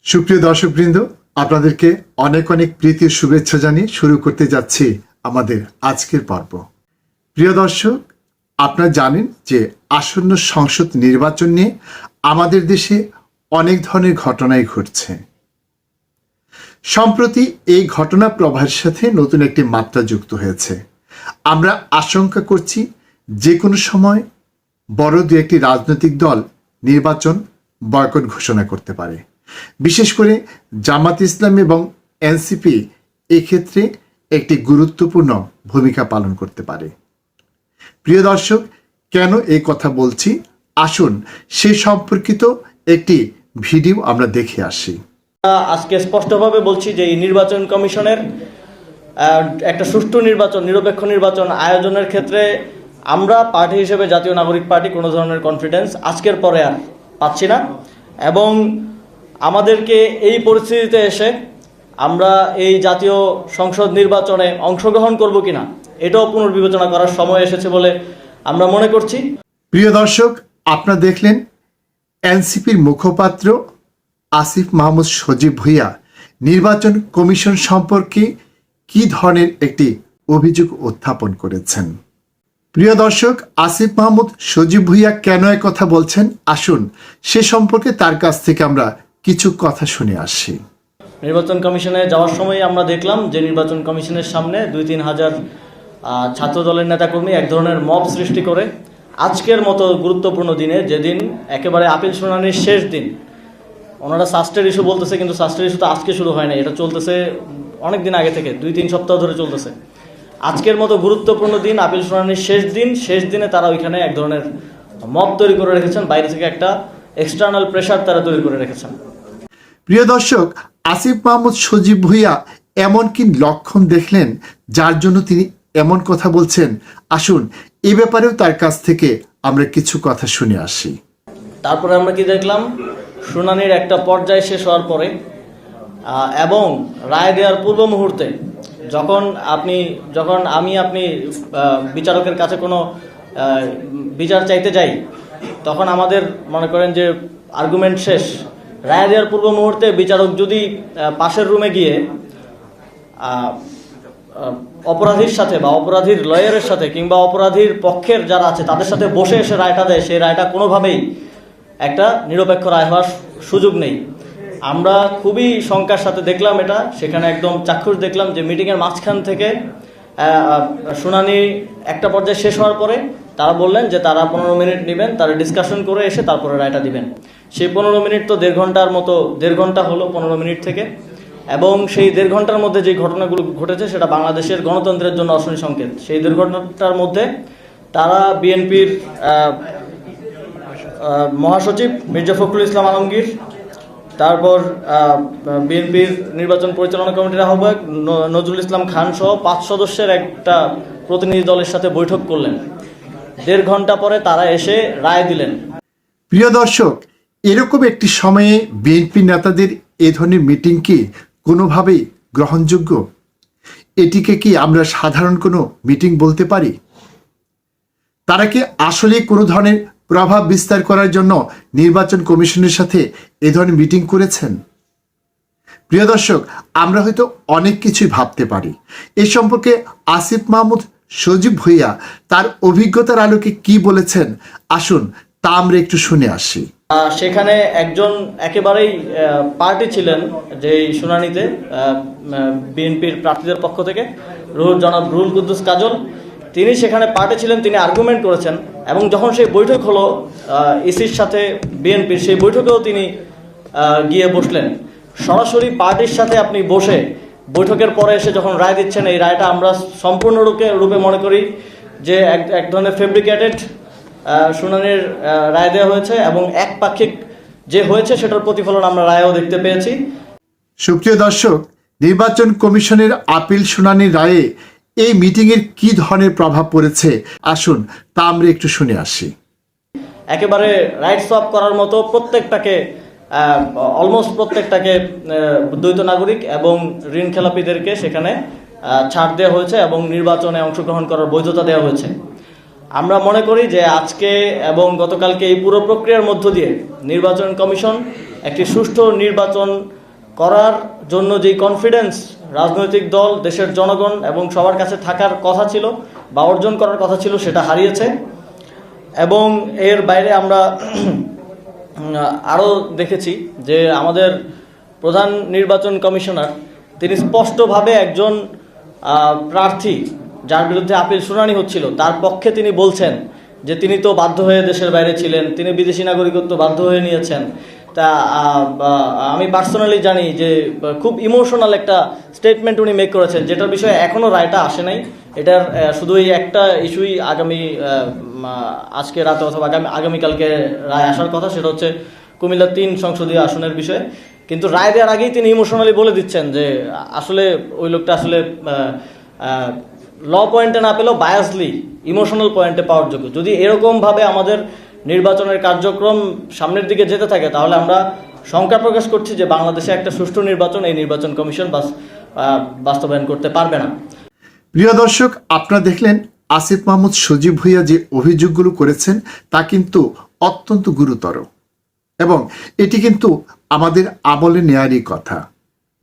সুপ্রিয় দর্শকবৃন্দ, আপনাদেরকে অনেক অনেক প্রীতির শুভেচ্ছা জানিয়ে শুরু করতে যাচ্ছি আমাদের আজকের পর্ব। প্রিয় দর্শক, আপনারা জানেন যে আসন্ন সংসদ নির্বাচন নিয়ে আমাদের দেশে অনেক ধরনের ঘটনাই ঘটছে। সম্প্রতি এই ঘটনা প্রবাহের সাথে নতুন একটি মাত্রা যুক্ত হয়েছে। আমরা আশঙ্কা করছি যে কোনো সময় বড় দু একটি রাজনৈতিক দল নির্বাচন বয়কট ঘোষণা করতে পারে। বিশেষ করে জামাত ইসলাম এবং এনসিপি এক্ষেত্রে একটি গুরুত্বপূর্ণ ভূমিকা পালন করতে পারে। প্রিয় দর্শক, কেন এই কথা বলছি, আসুন সে সম্পর্কিত একটি ভিডিও আমরা দেখে আসি। আজকে স্পষ্টভাবে বলছি যে এই নির্বাচন কমিশনের একটা সুষ্ঠু নির্বাচন, নিরপেক্ষ নির্বাচন আয়োজনের ক্ষেত্রে আমরা পার্টি হিসেবে জাতীয় নাগরিক পার্টি কোনো ধরনের কনফিডেন্স আজকের পরে আর পাচ্ছি না। এবং আমাদেরকে এই পরিস্থিতিতে এসে আমরা এই জাতীয় সংসদ নির্বাচনে অংশগ্রহণ করব কিনা এটাও পুনর্বিবেচনা করার সময় এসেছে বলে আমরা মনে করছি। প্রিয় দর্শক, আপনারা দেখলেন এনসিপির মুখপাত্র আসিফ মাহমুদ সজীব ভুঁইয়া নির্বাচন কমিশন সম্পর্কে কি ধরনের একটি অভিযোগ উত্থাপন করেছেন। প্রিয় দর্শক, আসিফ মাহমুদ সজীব ভুঁইয়া কেন কথা বলছেন, আসুন সে সম্পর্কে তার কাছ থেকে আমরা কিছু কথা শুনে আসি। নির্বাচন কমিশনে যাওয়ার সময় আমরা দেখলাম যে নির্বাচন কমিশনের সামনে 2-3 হাজার ছাত্র দলের নেতাকর্মী এক ধরনের মব সৃষ্টি করে আজকের মতো গুরুত্বপূর্ণ দিনে, যেদিন একেবারে আপিল শুনানির শেষ দিন, ওনারা সাস্টের ইস্যু বলতেছে, কিন্তু সাস্টের ইস্যু তো আজকে শুরু হয় না, এটা চলতেছে অনেক দিন আগে থেকে, 2-3 সপ্তাহ ধরে চলতেছে। আজকের মতো গুরুত্বপূর্ণ দিন, আপিল শুনানির শেষ দিনে তারা ওইখানে এক ধরনের মব তৈরি করে রেখেছেন, বাইরে থেকে একটা এক্সটার্নাল প্রেশার তারা তৈরি করে রেখেছেন। প্রিয় দর্শক, আসিফ মাহমুদ সজীব ভুঁইয়া এমন কি লক্ষণ দেখলেন যার জন্য তিনি এমন কথা বলছেন, আসুন এ ব্যাপারেও তার কাছ থেকে আমরা কিছু কথা শুনে আসি। তারপরে আমরা কি দেখলাম, শুনানির একটা পর্যায় শেষ হওয়ার পরে এবং রায় দেওয়ার পূর্ব মুহূর্তে যখন আপনি বিচারকের কাছে কোনো বিচার চাইতে যাই, তখন আমাদের মনে করেন যে আর্গুমেন্ট শেষ, রায় দেওয়ার পূর্ব মুহূর্তে বিচারক যদি পাশের রুমে গিয়ে অপরাধীর সাথে বা অপরাধীর লয়ারের সাথে কিংবা অপরাধীর পক্ষের যারা আছে তাদের সাথে বসে এসে রায়টা দেয়, সেই রায়টা কোনোভাবেই একটা নিরপেক্ষ রায় হওয়ার সুযোগ নেই। আমরা খুবই শঙ্কার সাথে দেখলাম এটা, সেখানে একদম চাক্ষুষ দেখলাম যে মিটিংয়ের মাঝখান থেকে শুনানি একটা পর্যায়ে শেষ হওয়ার পরে তারা বললেন যে তারা 15 মিনিট নেবেন, তারা ডিসকাশন করে এসে তারপরে রায়টা দিবেন। সেই 15 মিনিট তো 1.5 ঘন্টা হলো 15 মিনিট থেকে, এবং সেই 1.5 ঘন্টার মধ্যে যে ঘটনাগুলো ঘটেছে সেটা বাংলাদেশের গণতন্ত্রের জন্য অশনি সংকেত। সেই 1.5 ঘন্টার মধ্যে তারা বিএনপির মহাসচিব মির্জা ফখরুল ইসলাম আলমগীর, তারপর বিএনপির নির্বাচন পরিচালনা কমিটির আহ্বায়ক নজরুল ইসলাম খান সহ 5 সদস্যের একটা প্রতিনিধি দলের সাথে বৈঠক করলেন। 1.5 ঘন্টা পরে তারা এসে রায় দিলেন। প্রিয় দর্শক, এরকম একটি সময়ে বিএনপি নেতাদের এ ধরনের মিটিং কি কোনোভাবেই গ্রহণযোগ্য? এটিকে কি আমরা সাধারণ কোনো মিটিং বলতে পারি? তারা কি আসলে কোনো ধরনের প্রভাব বিস্তার করার জন্য নির্বাচন কমিশনের সাথে এ ধরনের মিটিং করেছেন? প্রিয় দর্শক, আমরা হয়তো অনেক কিছুই ভাবতে পারি। এ সম্পর্কে আসিফ মাহমুদ সজীব ভুঁইয়া তার অভিজ্ঞতার আলোকে কি বলেছেন, আসুন তা আমরা একটু শুনে আসি। সেখানে একজন একেবারেই পার্টি ছিলেন যে শুনানিতে বিএনপির প্রার্থীদের পক্ষ থেকে, জনাব রুহুল কুদ্দুস কাজল, তিনি সেখানে পার্টি ছিলেন, তিনি আর্গুমেন্ট করেছেন। এবং যখন সেই বৈঠক হলো ইসির সাথে বিএনপির, সেই বৈঠকেও তিনি গিয়ে বসলেন। সরাসরি পার্টির সাথে আপনি বসে বৈঠকের পরে এসে যখন রায় দিচ্ছেন, এই রায়টা আমরা সম্পূর্ণরূপে মনে করি যে এক ধরনের ফেব্রিকেটেড শুনানির রায় দেওয়া হয়েছে, এবং একপাক্ষিক যে হয়েছে সেটার প্রতিফলন আমরা রায়েও দেখতে পেয়েছি। সুপ্রিয় দর্শক, নির্বাচন কমিশনের আপিল শুনানির রায়ে এই মিটিংয়ের কি ধরনের প্রভাব পড়েছে, আসুন তা আমরা একটু শুনে আসি। একেবারে রাইট সোয়াপ করার মতো অলমোস্ট প্রত্যেকটাকে দ্বৈত নাগরিক এবং ঋণ খেলাপিদেরকে সেখানে ছাড় দেওয়া হয়েছে এবং নির্বাচনে অংশগ্রহণ করার বৈধতা দেওয়া হয়েছে। আমরা মনে করি যে আজকে এবং গতকালকে এই পুরো প্রক্রিয়ার মধ্য দিয়ে নির্বাচন কমিশন একটি সুষ্ঠু নির্বাচন করার জন্য যেই কনফিডেন্স রাজনৈতিক দল, দেশের জনগণ এবং সবার কাছে থাকার কথা ছিল বা অর্জন করার কথা ছিল, সেটা হারিয়েছে। এবং এর বাইরে আমরা আরও দেখেছি যে আমাদের প্রধান নির্বাচন কমিশনার তিনি স্পষ্টভাবে একজন প্রার্থী যার বিরুদ্ধে আপিল শুনানি হচ্ছিল তার পক্ষে তিনি বলছেন যে তিনি তো বাধ্য হয়ে দেশের বাইরে ছিলেন, তিনি বিদেশি নাগরিকত্ব বাধ্য হয়ে নিয়েছেন। তা আমি পার্সোনালি জানি যে খুব ইমোশনাল একটা স্টেটমেন্ট উনি মেক করেছেন, যেটার বিষয়ে এখনও রায়টা আসে নাই। এটার শুধু এই একটা ইস্যুই আজকে রাতে অথবা আগামীকালকে রায় আসার কথা, সেটা হচ্ছে কুমিল্লা 3 সংসদীয় আসনের বিষয়ে। কিন্তু রায় দেওয়ার আগেই তিনি ইমোশনালি বলে দিচ্ছেন যে আসলে ওই লোকটা আসলে ল পয়েন্টে না পেলেও বায়াসলি ইমোশনাল পয়েন্টে পাওয়ার যোগ্য। যদি এরকমভাবে আমাদের নির্বাচনের কার্যক্রম সামনের দিকে যেতে থাকে তাহলে আমরা শঙ্কা প্রকাশ করছি যে বাংলাদেশে একটা সুষ্ঠু নির্বাচন এই নির্বাচন কমিশন বাস্তবায়ন করতে পারবে না। প্রিয় দর্শক, আপনারা দেখলেন আসিফ মাহমুদ সজীব ভুঁইয়া যে অভিযোগগুলো করেছেন তা কিন্তু অত্যন্ত গুরুতর এবং এটি কিন্তু আমাদের আমলে নেয়ারই কথা।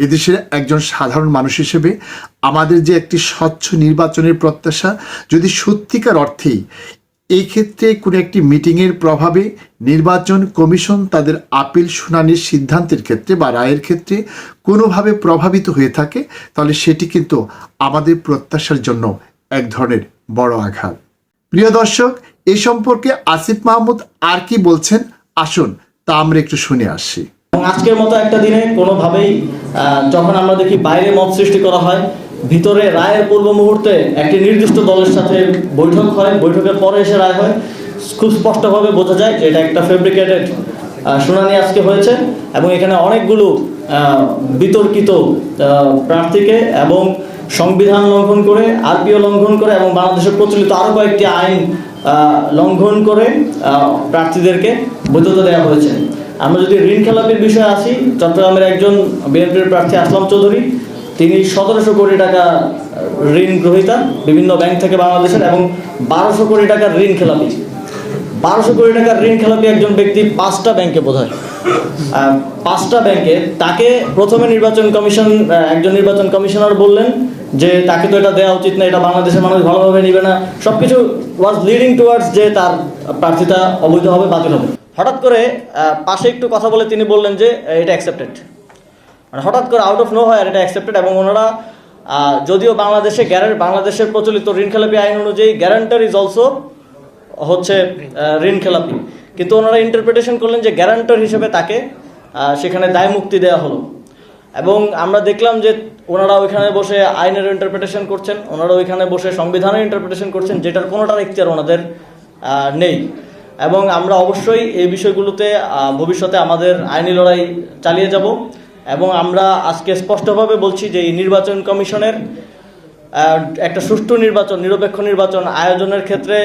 এদেশের একজন সাধারণ মানুষ হিসেবে আমাদের যে একটি স্বচ্ছ নির্বাচনের প্রত্যাশা, যদি সত্যিকার অর্থেই এই ক্ষেত্রে কোনো একটি মিটিংয়ের প্রভাবে নির্বাচন কমিশন তাদের আপিল শুনানির সিদ্ধান্তের ক্ষেত্রে বা রায়ের ক্ষেত্রে কোনোভাবে প্রভাবিত হয়ে থাকে, তাহলে সেটি কিন্তু আমাদের প্রত্যাশার জন্য এক ধরনের বড় আঘাত। প্রিয় দর্শক, এ সম্পর্কে আসিফ মাহমুদ আর কি বলছেন আসুন তা আমরা একটু শুনে আসি। আজকের মতো একটা দিনে কোনোভাবেই যখন আমরা দেখি বাইরে মত সৃষ্টি করা হয়, ভিতরে রায়ের পূর্ব মুহূর্তে একটি নির্দিষ্ট দলের সাথে বৈঠক হয়, বৈঠকের পরে এসে রায় হয়, খুব স্পষ্টভাবে বোঝা যায় যে এটা একটা ফেব্রিকেটেড শুনানি আজকে হয়েছে এবং এখানে অনেকগুলো বিতর্কিত প্রার্থীকে এবং সংবিধান লঙ্ঘন করে, আরপিও লঙ্ঘন করে এবং বাংলাদেশের প্রচলিত আরও কয়েকটি আইন লঙ্ঘন করে প্রার্থীদেরকে বৈধতা দেওয়া হয়েছে। আমরা যদি ঋণ খেলাপির বিষয়ে আসি, চট্টগ্রামের একজন বিএনপির প্রার্থী আসলাম চৌধুরী, তিনি 1700 কোটি টাকা ঋণ গ্রহীতা বিভিন্ন ব্যাংক থেকে বাংলাদেশের এবং 1200 কোটি টাকার ঋণ খেলাপি। 1200 কোটি টাকার ঋণ খেলাপি একজন ব্যক্তি 5টা ব্যাংকে বোধহয় 5টা ব্যাংকে, তাকে প্রথমে একজন নির্বাচন কমিশনার বললেন যে তাকে তো এটা দেওয়া উচিত না, এটা বাংলাদেশের মানুষ ভালোভাবে নিবে না, সবকিছু ওয়াজ লিডিং টুয়ার্ডস যে তার প্রার্থিতা অবৈধ হবে, বাতিল হবে। হঠাৎ করে পাশে একটু কথা বলে তিনি বললেন যে এটা অ্যাকসেপ্টেড, মানে হঠাৎ করে আউট অফ নো হয় এটা অ্যাকসেপ্টেড। এবং ওনারা যদিও বাংলাদেশের প্রচলিত ঋণ খেলাপি আইন অনুযায়ী গ্যারান্টার ইজ অলসো হচ্ছে ঋণ খেলাপি, কিন্তু ওনারা ইন্টারপ্রিটেশন করলেন যে গ্যারান্টার হিসেবে তাকে সেখানে দায় মুক্তি দেওয়া হলো। এবং আমরা দেখলাম যে ওনারা ওইখানে বসে আইনের ইন্টারপ্রিটেশন করছেন, ওনারা ওইখানে বসে সংবিধানের ইন্টারপ্রিটেশন করছেন, যেটার কোনোটার এখতিয়ার ওনাদের নেই। এবং আমরা অবশ্যই এই বিষয়গুলোতে ভবিষ্যতে আমাদের আইনি লড়াই চালিয়ে যাব এবং আমরা আজকে স্পষ্টভাবে বলছি যে এই নির্বাচন কমিশনের একটা সুষ্ঠু নির্বাচন, নিরপেক্ষ নির্বাচন আয়োজনের ক্ষেত্রে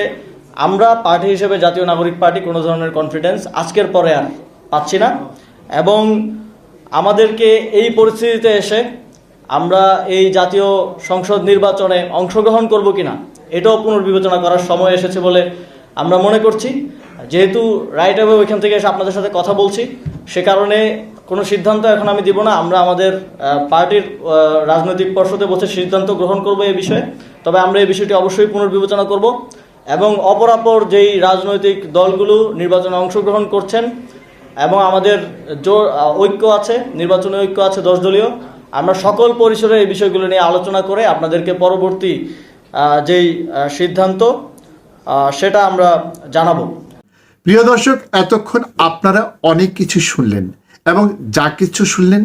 আমরা পার্টি হিসেবে জাতীয় নাগরিক পার্টি কোনো ধরনের কনফিডেন্স আজকের পরে আর পাচ্ছি না। এবং আমাদেরকে এই পরিস্থিতিতে এসে আমরা এই জাতীয় সংসদ নির্বাচনে অংশগ্রহণ করব কিনা এটাও পুনর্বিবেচনা করার সময় এসেছে বলে আমরা মনে করছি। যেহেতু রাইট অ্যাওয়ে ওইখান থেকে এসে আপনাদের সাথে কথা বলছি, সে কারণে কোনো সিদ্ধান্ত এখন আমি দিব না। আমরা আমাদের পার্টির রাজনৈতিক পর্ষদে বসে সিদ্ধান্ত গ্রহণ করব এই বিষয়ে। তবে আমরা এই বিষয়টি অবশ্যই পুনর্বিবেচনা করব এবং অপরাপর যেই রাজনৈতিক দলগুলো নির্বাচনে অংশগ্রহণ করছেন এবং আমাদের ঐক্য আছে, নির্বাচনী ঐক্য আছে 10 দলীয়, আমরা সকল পরিসরে এই বিষয়গুলো নিয়ে আলোচনা করে আপনাদেরকে পরবর্তী যেই সিদ্ধান্ত সেটা আমরা জানাবো। প্রিয় দর্শক, এতক্ষণ আপনারা অনেক কিছু শুনলেন এবং যা কিছু শুনলেন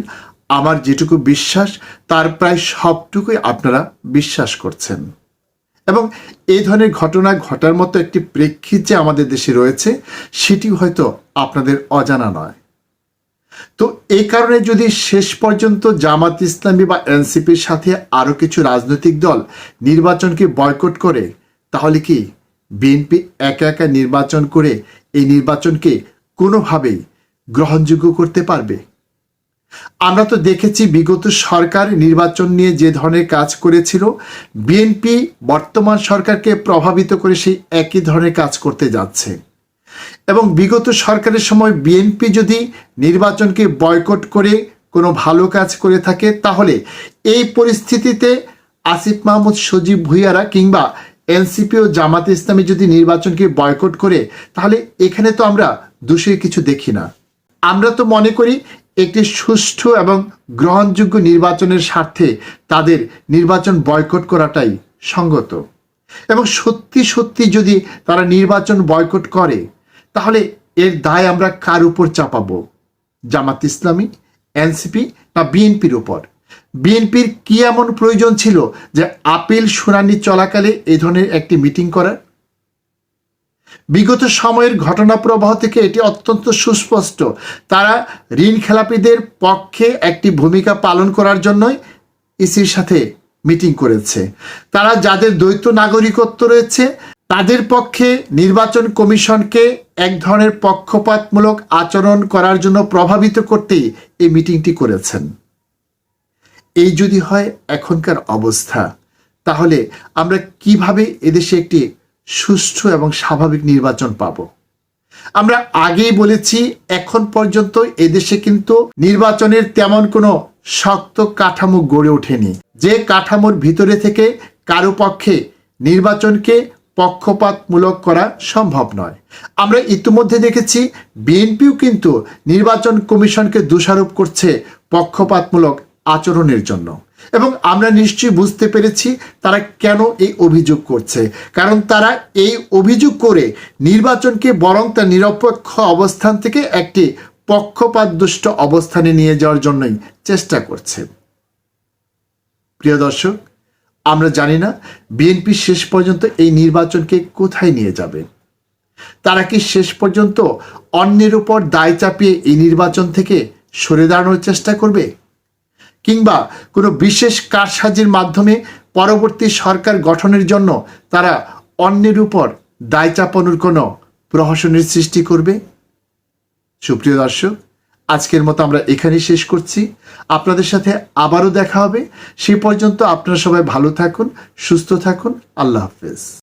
আমার যেটুকু বিশ্বাস তার প্রায় সবটুকুই আপনারা বিশ্বাস করছেন এবং এই ধরনের ঘটনা ঘটার মতো একটি প্রেক্ষিত যে আমাদের দেশে রয়েছে সেটি হয়তো আপনাদের অজানা নয়। তো এই কারণে যদি শেষ পর্যন্ত জামাত ইসলামী বা এনসিপির সাথে আরও কিছু রাজনৈতিক দল নির্বাচনকে বয়কট করে, তাহলে কি বিএনপি একা একা নির্বাচন করে এই নির্বাচনকে কোনোভাবেই গ্রহণযোগ্য করতে পারবে? আমরা তো দেখেছি বিগত সরকার নির্বাচন নিয়ে যে ধরনের কাজ করেছিল, বিএনপি বর্তমান সরকারকে প্রভাবিত করে সেই একই ধরনের কাজ করতে যাচ্ছে। এবং বিগত সরকারের সময় বিএনপি যদি নির্বাচনকে বয়কট করে কোনো ভালো কাজ করে থাকে, তাহলে এই পরিস্থিতিতে আসিফ মাহমুদ, সজীব ভুইয়ারা কিংবা এনসিপি ও জামাতে ইসলামী যদি নির্বাচনকে বয়কট করে, তাহলে এখানে তো আমরা দোষের কিছু দেখি না। আমরা তো মনে করি একটি সুষ্ঠু এবং গ্রহণযোগ্য নির্বাচনের স্বার্থে তাদের নির্বাচন বয়কট করাটাই সঙ্গত। এবং সত্যি সত্যি যদি তারা নির্বাচন বয়কট করে, তাহলে এর দায় আমরা কার উপর চাপাবো? জামাত ইসলামী, এনসিপি না বিএনপির উপর? বিএনপির কি এমন প্রয়োজন ছিল যে আপিল শুনানি চলাকালে এই ধরনের একটি মিটিং করার? বিগত সময়ের ঘটনা প্রবাহ থেকে এটি অত্যন্ত সুস্পষ্ট। তারা ঋণ খেলাপিদের পক্ষে একটি ভূমিকা পালন করার জন্যই ইসির সাথে মিটিং করেছে। তারা যাদের দ্বৈত নাগরিকত্ব রয়েছে তাদের পক্ষে নির্বাচন কমিশনকে এক ধরনের পক্ষপাতমূলক আচরণ করার জন্য প্রভাবিত করতেই এই মিটিংটি করেছেন। এই যদি হয় এখনকার অবস্থা, তাহলে আমরা কিভাবে এদেশে একটি সুষ্ঠু এবং স্বাভাবিক নির্বাচন পাব? আমরা আগেই বলেছি, এখন পর্যন্ত এদেশে কিন্তু নির্বাচনের তেমন কোনো শক্ত কাঠামো গড়ে ওঠেনি, যে কাঠামোর ভিতরে থেকে কারো পক্ষে নির্বাচনকে পক্ষপাতমূলক করা সম্ভব নয়। আমরা ইতিমধ্যে দেখেছি বিএনপিও কিন্তু নির্বাচন কমিশনকে দোষারোপ করছে পক্ষপাতমূলক আচরণের জন্য, এবং আমরা নিশ্চয়ই বুঝতে পেরেছি তারা কেন এই অভিযোগ করছে। কারণ তারা এই অভিযোগ করে নির্বাচনকে বরং তার নিরপেক্ষ অবস্থান থেকে একটি পক্ষপাতদুষ্ট অবস্থানে নিয়ে যাওয়ার জন্যই চেষ্টা করছে। প্রিয় দর্শক, আমরা জানি না বিএনপি শেষ পর্যন্ত এই নির্বাচনকে কোথায় নিয়ে যাবে। তারা কি শেষ পর্যন্ত অন্যের উপর দায় চাপিয়ে এই নির্বাচন থেকে সরে দাঁড়ানোর চেষ্টা করবে, কিংবা কোনো বিশেষ কারসাজির মাধ্যমে পরবর্তী সরকার গঠনের জন্য তারা অন্যের উপর দায় চাপানোর কোনো প্রহসনের সৃষ্টি করবে? সুপ্রিয় দর্শক, আজকের মতো আমরা এখানেই শেষ করছি। আপনাদের সাথে আবারও দেখা হবে। সেই পর্যন্ত আপনারা সবাই ভালো থাকুন, সুস্থ থাকুন। আল্লাহ হাফেজ।